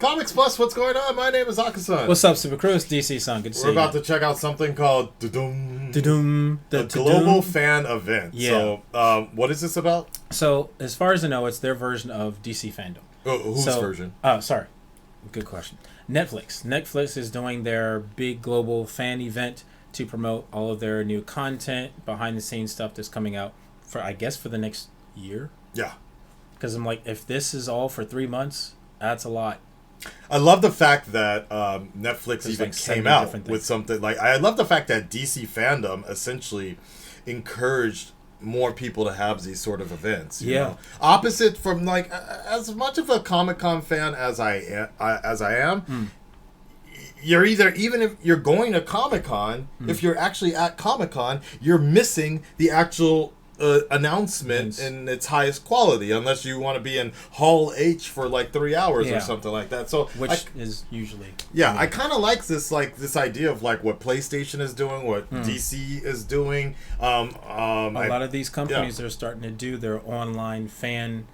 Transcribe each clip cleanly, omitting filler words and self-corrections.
Comics Plus, what's going on? My name is Akasan. What's up, Super Crew? It's DC-san. Good to see you. We're about to check out something called Tudum. The global fan event. Yeah. So, what is this about? So, as far as I know, it's their version of DC Fandom. Whose version? Sorry. Good question. Netflix. Netflix is doing their big global fan event to promote all of their new content, behind-the-scenes stuff that's coming out for the next year. Yeah. Because I'm like, if this is all for 3 months, that's a lot. I love the fact that Netflix even came out with something like. I love the fact that DC Fandom essentially encouraged more people to have these sort of events. You know? Opposite from like as much of a Comic-Con fan as I am. You're even if you're going to Comic-Con, if you're actually at Comic-Con, you're missing the actual announcement in its highest quality, unless you want to be in Hall H for like 3 hours or something like that. So, which is usually I kind of like this idea of like what PlayStation is doing, what DC is doing. A lot of these companies are starting to do their online fan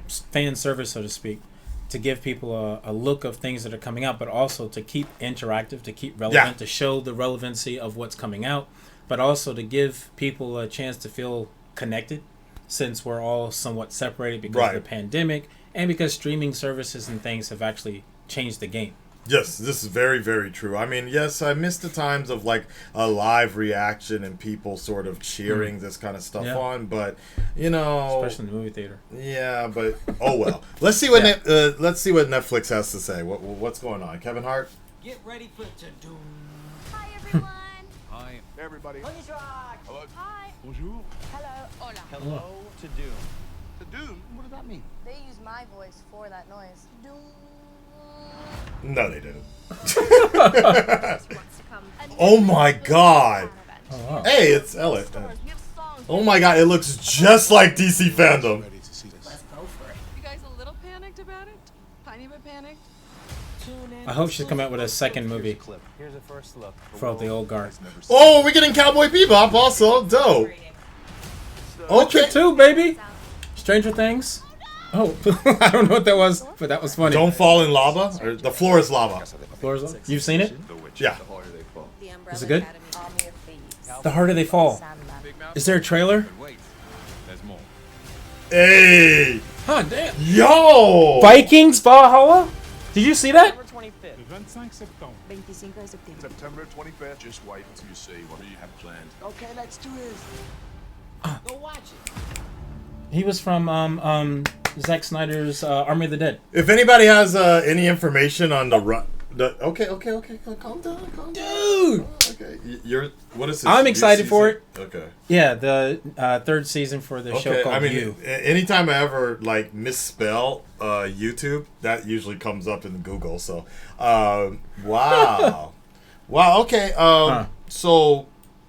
service, so to speak, to give people a look of things that are coming out, but also to keep interactive, to keep relevant, to show the relevancy of what's coming out, but also to give people a chance to feel connected, since we're all somewhat separated because of the pandemic and because streaming services and things have actually changed the game. Yes, this is very, very true. I mean, yes, I miss the times of like a live reaction and people sort of cheering this kind of stuff on, but you know, especially in the movie theater. Yeah, but oh well. Let's see what let's see what Netflix has to say. What's going on, Kevin Hart? Get ready for Tudum. Hi everyone. Hi everybody. Konnichiwa. Hello. Hi. Bonjour. Hello. Hola. Hello to Doom. To Doom? What does that mean? They use my voice for that noise. Doom. No, they didn't. Oh my god. Oh, wow. Hey, it's Elliot. Oh my god, it looks just like DC Fandom. Let's go for it. You guys a little panicked about it? Tiny bit panicked? I hope she'll come out with a second movie Here's a first look for the old guard. Oh, we're getting Cowboy Bebop also. Dope. Okay. Too, baby. Stranger Things. Oh, I don't know what that was, but that was funny. Don't fall in lava? Or the floor is lava. You've seen it? Yeah. Is it good? The Harder They Fall. Is there a trailer? Hey! Huh, damn. Yo! Vikings Valhalla? Did you see that? September 25th. Just wait until you see what you have planned. Okay, let's do this. Go watch it. He was from Zack Snyder's Army of the Dead. If anybody has any information on okay, calm down. Dude! Okay, what is this? I'm excited for it. Okay. Yeah, the third season for the show called You. Anytime I ever like misspell YouTube, that usually comes up in Google. So, wow, wow. Okay. So,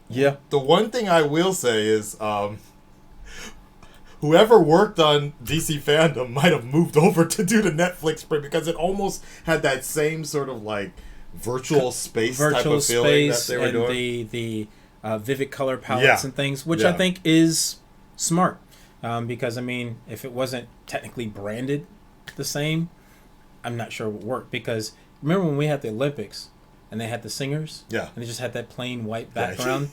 yeah. The one thing I will say is, whoever worked on DC Fandom might have moved over to do the Netflix print, because it almost had that same sort of like virtual space type of feeling that they were doing. The vivid color palettes and things, which I think is smart, because I mean, if it wasn't technically branded the same, I'm not sure it would work. Because remember when we had the Olympics and they had the singers, and they just had that plain white background.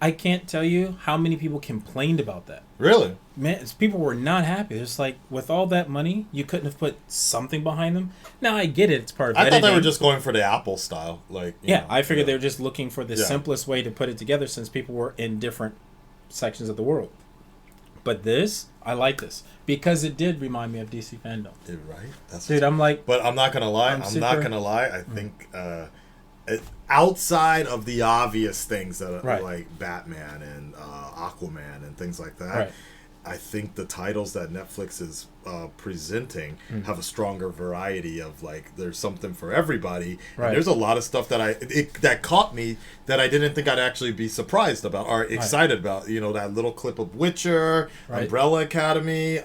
I can't tell you how many people complained about that. Really? Man, people were not happy. It's like, with all that money, you couldn't have put something behind them. Now, I get it. It's part of editing. I thought they were just going for the Apple style. Like, I figured they were just looking for the simplest way to put it together, since people were in different sections of the world. But this, I like this, because it did remind me of DC Fandom. Right? Dude, I'm like... But I'm not going to lie. I think... outside of the obvious things that are like Batman and Aquaman and things like that, I think the titles that Netflix is presenting have a stronger variety of like, there's something for everybody. And there's a lot of stuff that that caught me that I didn't think I'd actually be surprised about or excited about. You know, that little clip of Witcher, Umbrella Academy,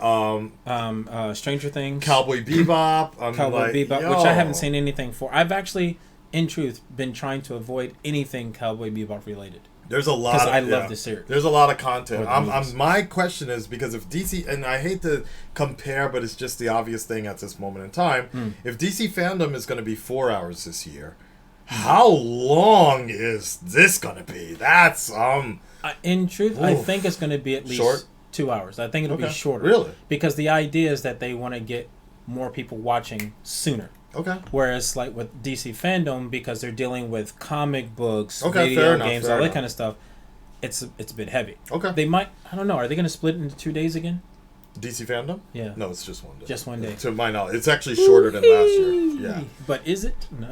Stranger Things, Cowboy Bebop, which I haven't seen anything for. I've actually, in truth, been trying to avoid anything Cowboy Bebop related. There's a lot. Because I love the series. There's a lot of content. My question is, because if DC, and I hate to compare, but it's just the obvious thing at this moment in time. If DC Fandom is going to be 4 hours this year, how long is this going to be? That's in truth, I think it's going to be at least 2 hours. I think it'll be shorter. Really? Because the idea is that they want to get more people watching sooner. Okay. Whereas, like with DC Fandom, because they're dealing with comic books, fair video enough, games, fair all that enough. kind of stuff, it's a bit heavy. Okay. They might, I don't know, are they going to split it into 2 days again? DC Fandom? Yeah. No, it's just 1 day. Just 1 day. To my knowledge, it's actually shorter than last year. Yeah. But is it? No.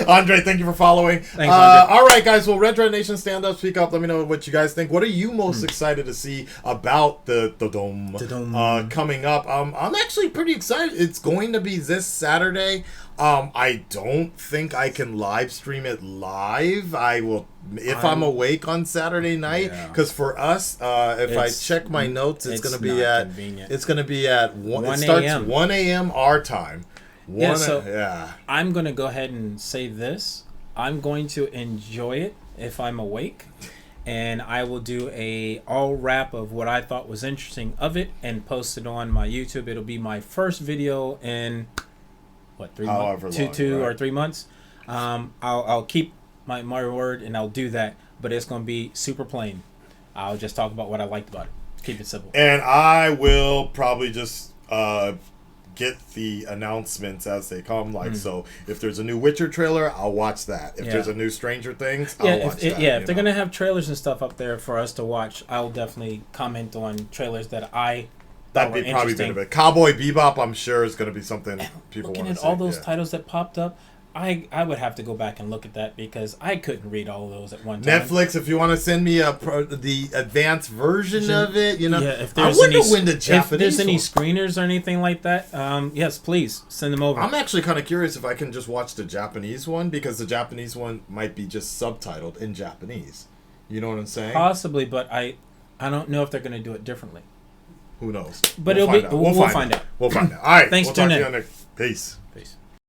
Andre, thank you for following. Thanks, Andre. All right, guys. Well, Red Red Nation, stand up, speak up. Let me know what you guys think. What are you most excited to see about the Tudum coming up? I'm actually pretty excited. It's going to be this Saturday. I don't think I can live stream it live. I will if I'm awake on Saturday night, because for us, if I check my notes, it's going to be at convenient. It's going to be at 1 1 It starts a.m. 1 a.m. our time. I'm going to go ahead and say this. I'm going to enjoy it if I'm awake, and I will do a all wrap of what I thought was interesting of it and post it on my YouTube. It'll be my first video in 3 months, two or 3 months. I'll keep my word and I'll do that, but it's going to be super plain. I'll just talk about what I liked about it. Keep it simple. And I will probably just get the announcements as they come. Like, so if there's a new Witcher trailer, I'll watch that. If there's a new Stranger Things, I'll watch that. If they're going to have trailers and stuff up there for us to watch, I'll definitely comment on trailers that That'd be probably been a bit. Cowboy Bebop, I'm sure, is going to be something people want to see. Looking at all those titles that popped up, I would have to go back and look at that because I couldn't read all of those at one time. Netflix, if you want to send me the advanced version of it, if I wonder when the Japanese. If there's any screeners or anything like that, yes, please send them over. I'm actually kind of curious if I can just watch the Japanese one, because the Japanese one might be just subtitled in Japanese. You know what I'm saying? Possibly, but I don't know if they're going to do it differently. Who knows? But we'll find out. We'll find out. All right. Thanks, we'll talk to tune you in. on the. Peace. Peace.